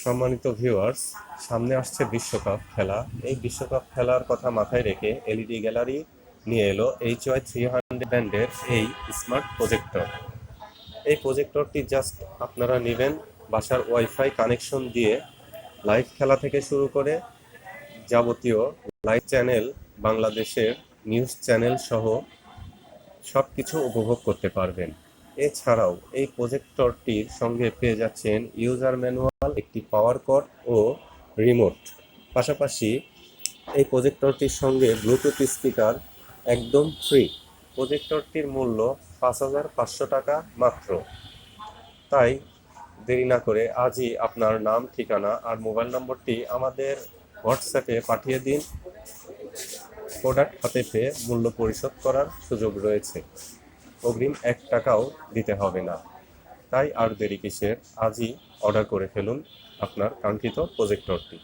সম্মানিত ভিউয়ার্স, সামনে আসছে বিশ্বকাপ খেলা। এই বিশ্বকাপ খেলার কথা মাথায় রেখে এলইডি গ্যালারি নিয়ে এলো HY300 ব্র্যান্ডের এই স্মার্ট প্রজেক্টর। এই প্রজেক্টরটি জাস্ট আপনারা নেবেন, বাসার ওয়াইফাই কানেকশন দিয়ে লাইভ খেলা থেকে শুরু করে যাবতীয় লাইভ চ্যানেল, বাংলাদেশের নিউজ চ্যানেল সহ সব কিছু উপভোগ করতে পারবেন। এছাড়াও এই প্রজেক্টরটির সঙ্গে পেয়ে যাচ্ছেন ইউজার ম্যানুয়াল, একটি পাওয়ার কর্ড ও রিমোট। পাশাপাশি এই প্রজেক্টরটির সঙ্গে ব্লুটুথ স্পিকার একদম ফ্রি। প্রজেক্টরটির মূল্য ৫,৫০০ টাকা মাত্র। তাই দেরি না করে আজই আপনার নাম, ঠিকানা আর মোবাইল নম্বরটি আমাদের হোয়াটসঅ্যাপে পাঠিয়ে দিন। প্রোডাক্ট হাতে পেয়ে মূল্য পরিশোধ করার সুযোগ রয়েছে। অগ্রিম ১ টাকাও দিতে হবে না। তাই আর দেরি কিসের, আজই অর্ডার করে ফেলুন আপনার কাঙ্ক্ষিত প্রজেক্টরটি।